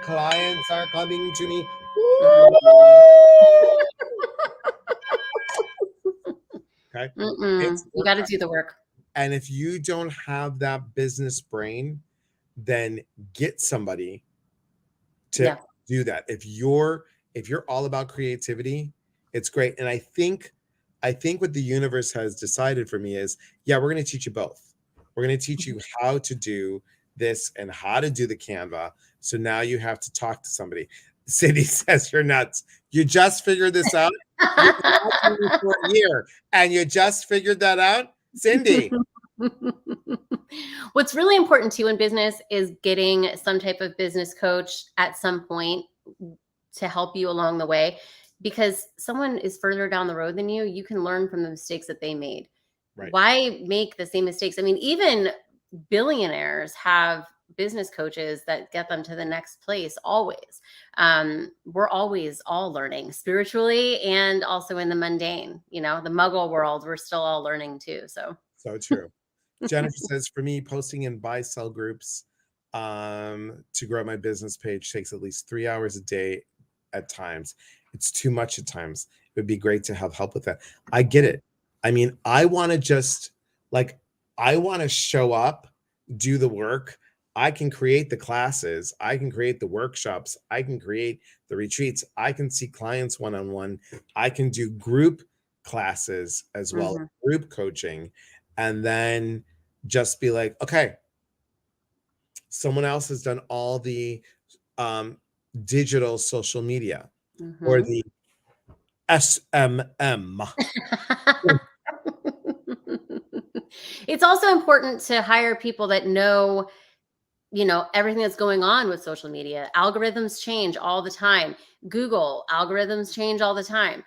clients are coming to me. Okay. You got to do the work. And if you don't have that business brain, then get somebody to do that. If you're all about creativity, it's great. And I think what the universe has decided for me is, we're going to teach you both. We're going to teach you how to do this and how to do the Canva. So now you have to talk to somebody. Cindy says you're nuts. You just figured this out. You've been watching me for a year and you just figured that out, Cindy. What's really important too in business is getting some type of business coach at some point to help you along the way, because someone is further down the road than you. You can learn from the mistakes that they made. Right. Why make the same mistakes? I mean, even billionaires have business coaches that get them to the next place always. We're always all learning spiritually and also in the mundane, the muggle world, we're still all learning too. So true. Jennifer says, for me, posting in buy sell groups to grow my business page takes at least 3 hours a day at times. It's too much at times. It would be great to have help with that. I get it. I mean, I want to just like, I want to show up, do the work. I can create the classes. I can create the workshops. I can create the retreats. I can see clients one-on-one. I can do group classes as well, Mhm. group coaching, and then just be like, okay, someone else has done all the um, digital social media or Mhm. the SMM. It's also important to hire people that know, everything that's going on with social media. Algorithms change all the time. Google algorithms change all the time.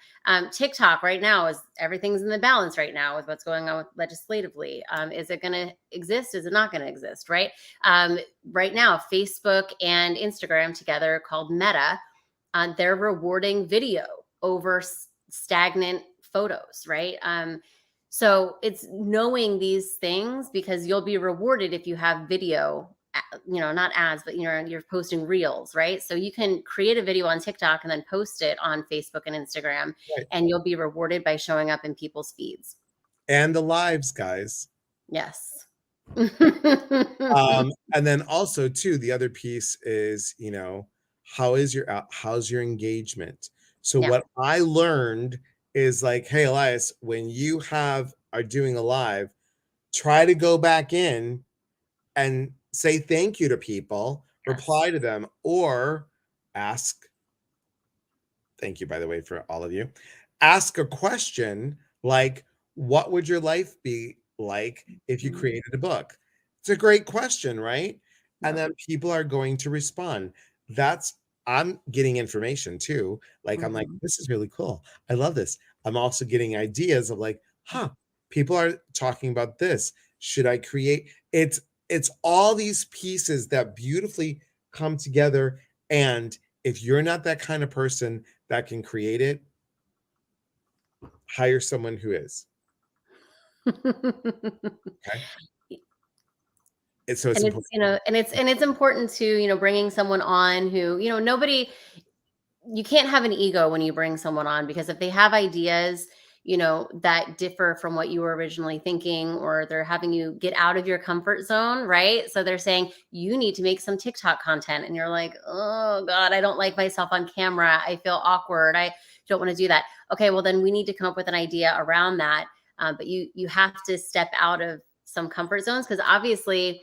TikTok right now is everything's in the balance right now with what's going on with legislatively. Is it going to exist? Is it not going to exist? Right. Right now, Facebook and Instagram together, called Meta, they're rewarding video over stagnant photos. Right. So it's knowing these things, because you'll be rewarded if you have video, not ads, but you're posting reels, right? So you can create a video on TikTok and then post it on Facebook and Instagram, Right. and you'll be rewarded by showing up in people's feeds. And the lives, guys. Yes. And then also too, the other piece is, how's your engagement? So Yeah. what I learned is like, hey, Elias, when you are doing a live, try to go back in and say thank you to people, Yes. reply to them, or ask, thank you, by the way, for all of you. Ask a question like, what would your life be like if you Mhm. created a book? It's a great question, right? And Yep. then people are going to respond. That's, I'm getting information too. Like, I'm like, Mhm. this is really cool. I love this. I'm also getting ideas of like, people are talking about this. Should I create? It's all these pieces that beautifully come together. And if you're not that kind of person that can create it, hire someone who is. Okay. So it's And it's, important. and it's important to, bringing someone on who, nobody, you can't have an ego when you bring someone on, because if they have ideas, that differ from what you were originally thinking, or they're having you get out of your comfort zone, right? So they're saying you need to make some TikTok content, and you're like, oh God, I don't like myself on camera. I feel awkward. I don't want to do that. Okay, well then we need to come up with an idea around that. But you have to step out of some comfort zones, because obviously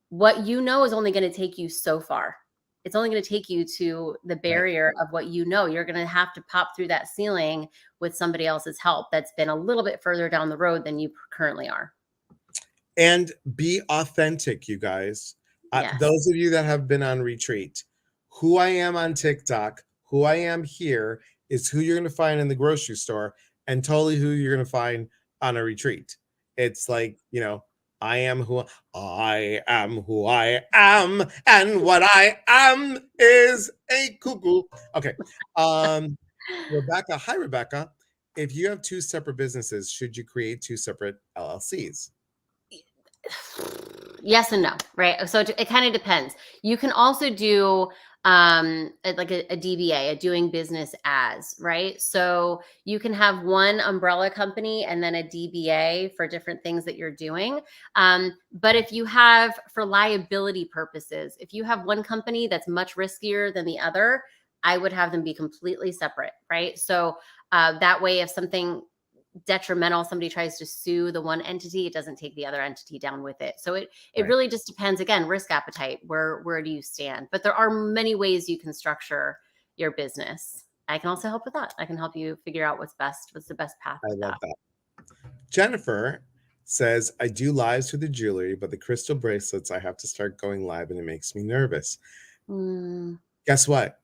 what you know is only going to take you so far. It's only going to take you to the Right. barrier of what you know. You're going to have to pop through that ceiling with somebody else's help that's been a little bit further down the road than you currently are. And be authentic, you guys. Yes. Those of you that have been on retreat, who I am on TikTok, who I am here is who you're going to find in the grocery store, and totally who you're going to find on a retreat. It's like, I am who I am, and what I am is a cuckoo. Okay. Um, Rebecca, hi Rebecca. If you have two separate businesses, should you create two separate LLCs? Yes and no, right? So it kind of depends. You can also do like a DBA, a doing business as, right? So you can have one umbrella company and then a DBA for different things that you're doing. But if you have, for liability purposes, if you have one company that's much riskier than the other, I would have them be completely separate, right? So that way, if something detrimental, somebody tries to sue the one entity, it doesn't take the other entity down with it. So it Right. really just depends. Again, risk appetite. Where do you stand? But there are many ways you can structure your business. I can also help with that. I can help you figure out what's best, what's the best path I to love that. that. Jennifer says, I do lives with the jewelry, but the crystal bracelets, I have to start going live and it makes me nervous. Mm, Guess what?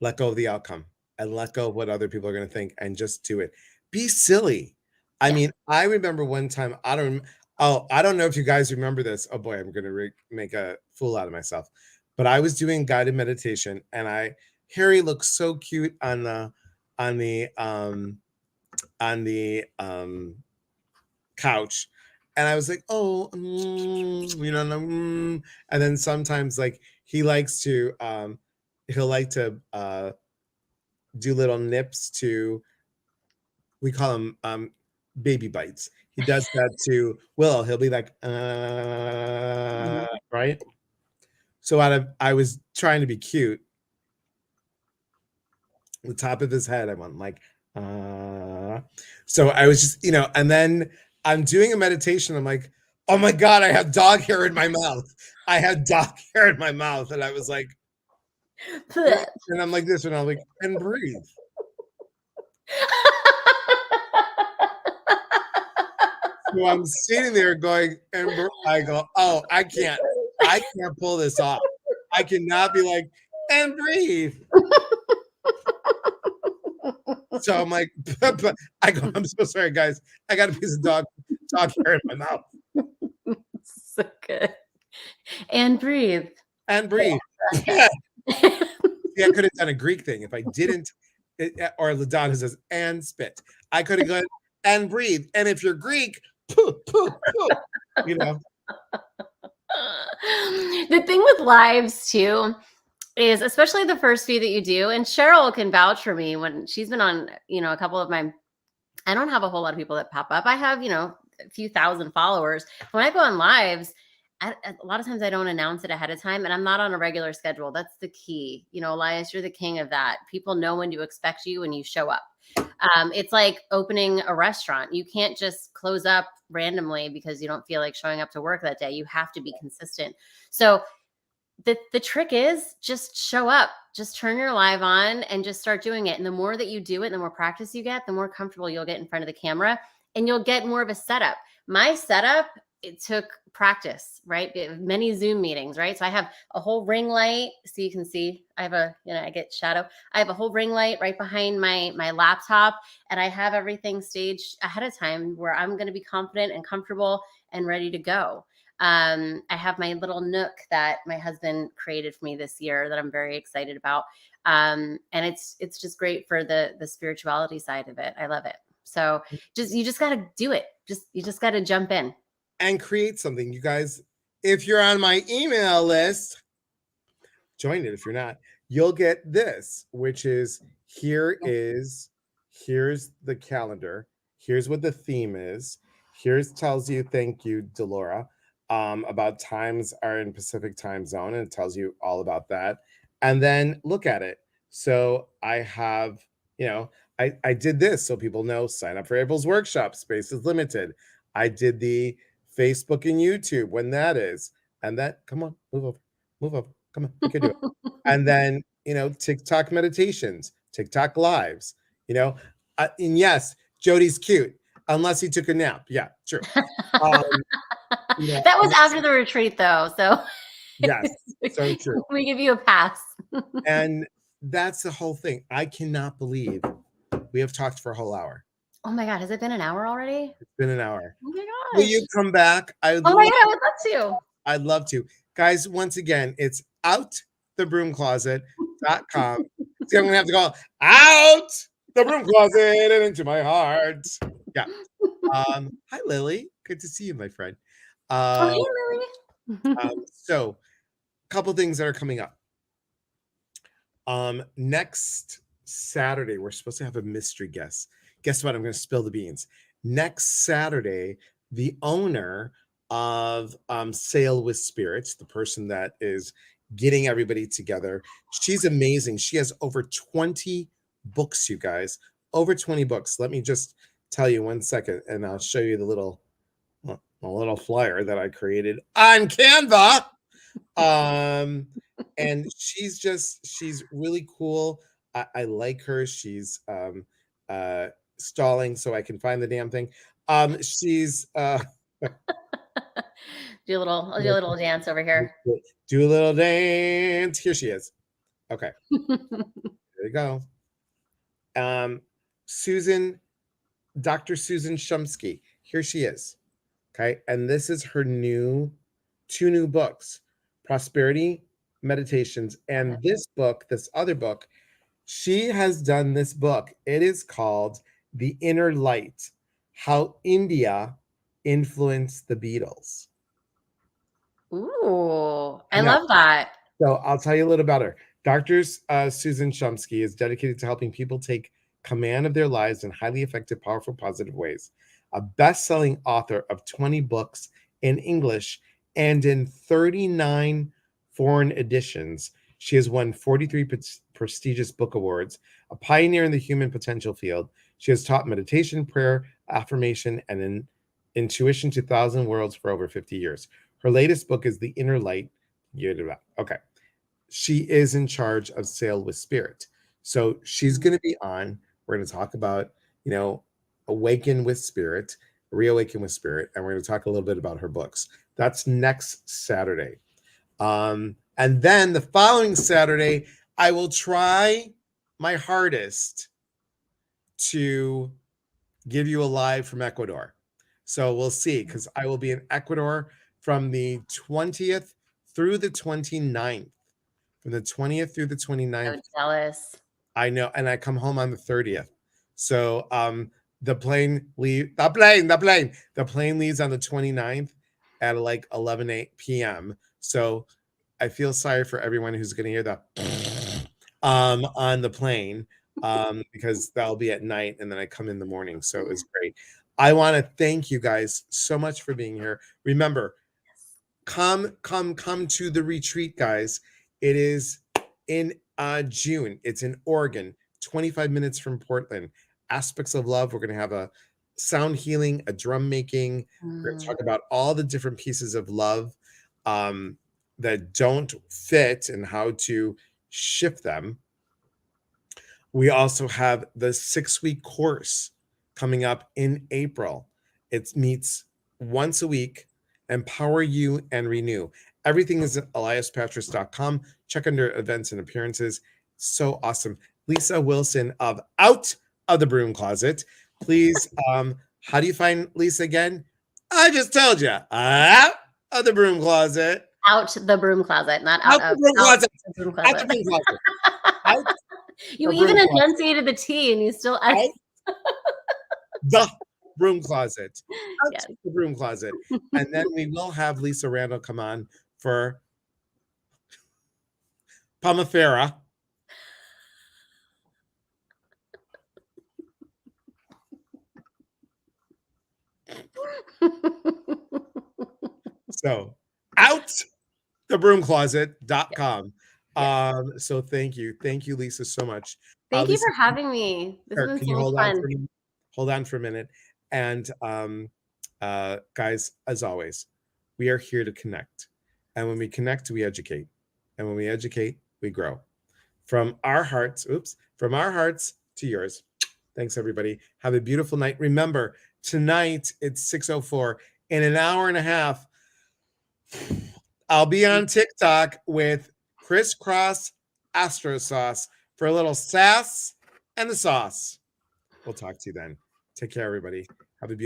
Let go of the outcome and let go of what other people are going to think and just do it. Be silly. I yeah. mean, I remember one time, I don't know if you guys remember this. Oh boy, I'm going to make a fool out of myself. But I was doing guided meditation and Harry looked so cute on the couch, And I was like, oh, and then sometimes like he likes to, he'll like to do little nips to, we call them baby bites. He does that to Willow. He'll be like, right? So I was trying to be cute. The top of his head, I went like, so I was just, and then I'm doing a meditation. I'm like, oh my God, I have dog hair in my mouth. I had dog hair in my mouth. And I was like, and I'm like this, and I'm like, and breathe. So I'm sitting there going, and I go, oh, I can't pull this off. I cannot be like, and breathe. So I'm like, I go, I'm so sorry, guys. I got a piece of dog hair in my mouth. So good. And breathe. And breathe. Yeah. See, I could have done a Greek thing if I didn't, or LaDonna says, and spit. I could have gone, and breathe. And if you're Greek, poo, poo, poo, The thing with lives too is, especially the first few that you do, and Cheryl can vouch for me when she's been on, a couple of my, I don't have a whole lot of people that pop up. I have, a few thousand followers. When I go on lives, a lot of times I don't announce it ahead of time, and I'm not on a regular schedule. That's the key. Elias, you're the king of that. People know when to expect you when you show up. It's like opening a restaurant. You can't just close up randomly because you don't feel like showing up to work that day. You have to be consistent. So the trick is just show up, just turn your live on and just start doing it. And the more that you do it, the more practice you get, the more comfortable you'll get in front of the camera, and you'll get more of a setup. My setup, it took practice, right? Many Zoom meetings, right? So I have a whole ring light. So you can see I have I get shadow. I have a whole ring light right behind my laptop, and I have everything staged ahead of time where I'm going to be confident and comfortable and ready to go. I have my little nook that my husband created for me this year that I'm very excited about. And it's just great for the spirituality side of it. I love it. So you just got to do it. You just got to jump in and create something. You guys, if you're on my email list, join it. If you're not, you'll get this, which is here's the calendar. Here's what the theme is. Here's tells you, thank you, Delora, about times are in Pacific time zone, and it tells you all about that. And then look at it. So I have, I did this so people know, sign up for April's workshop, space is limited. I did the Facebook and YouTube when that is. And that, come on, move over. Come on, you can do it. And then, TikTok meditations, TikTok lives, and yes, Jody's cute, unless he took a nap. Yeah, true. That was after the retreat though. So yes, so true. We give you a pass. And that's the whole thing. I cannot believe we have talked for a whole hour. Oh my God, has it been an hour already? It's been an hour. Oh my God. Will you come back? I would love to. I'd love to. Guys, once again, it's outthebroomcloset.com. See, I'm going to have to call out the broom closet and into my heart. Yeah. Hi, Lily. Good to see you, my friend. Hey, Lily. So, a couple things that are coming up. Next Saturday, we're supposed to have a mystery guest. Guess what? I'm going to spill the beans. Next Saturday, the owner of Sail with Spirits, the person that is getting everybody together, she's amazing. She has over 20 books, you guys. Over 20 books. Let me just tell you 1 second, and I'll show you the little flyer that I created on Canva. And she's really cool. I like her. She's stalling so I can find the damn thing. She's do a little dance over here. Do a little dance. Here she is. Okay. There you go. Dr. Susan Shumsky. Here she is. Okay. And this is her two new books, Prosperity Meditations. And this other book, she has done this book. It is called The Inner Light, How India influenced the Beatles. Ooh, I love that. So I'll tell you a little about her. Dr. Susan Shumsky is dedicated to helping people take command of their lives in highly effective, powerful, positive ways. A best-selling author of 20 books in English and in 39 foreign editions, she has won 43 prestigious book awards, a pioneer in the human potential field. She has taught meditation, prayer, affirmation, and intuition to 1,000 worlds for over 50 years. Her latest book is The Inner Light. Okay. She is in charge of Sail with Spirit. So she's going to be on. We're going to talk about, Awaken with Spirit, Reawaken with Spirit, and we're going to talk a little bit about her books. That's next Saturday. And then the following Saturday, I will try my hardest to give you a live from Ecuador. So we'll see, because I will be in Ecuador from the 20th through the 29th. From the 20th through the 29th. So jealous. I know, and I come home on the 30th. So the plane leaves on the 29th at like 11 p.m. So I feel sorry for everyone who's going to hear that on the plane because that'll be at night and then I come in the morning. So it was great. I want to thank you guys so much for being here. Remember, come to the retreat, guys. It is in June. It's in Oregon, 25 minutes from Portland. Aspects of Love. We're going to have a sound healing, a drum making. We're going to talk about all the different pieces of love that don't fit and how to shift them. We also have the 6-week course coming up in April. It meets once a week. Empower you and renew. Everything is at eliaspatris.com. Check under events and appearances. So awesome. Lisa Wilson of Out of the Broom Closet. Please, how do you find Lisa again? I just told you. Out of the Broom Closet. Out the broom closet, not out of the broom closet. Out the broom closet. Out the broom closet. Out You the even broom enunciated the T and you still the broom closet. Out Yes. the broom closet. And then we will have Lisa Randall come on for Pomifera. So out the broomcloset.com. So thank you, Lisa, so much. Thank you Lisa, for having me. This has been can so you much fun. hold on for a minute? And guys, as always, we are here to connect, and when we connect, we educate, and when we educate, we grow. From our hearts to yours. Thanks, everybody. Have a beautiful night. Remember, tonight it's 6:04. In an hour and a half, I'll be on TikTok with Crisscross Astro Sauce for a little sass and the sauce. We'll talk to you then. Take care, everybody. Have a beautiful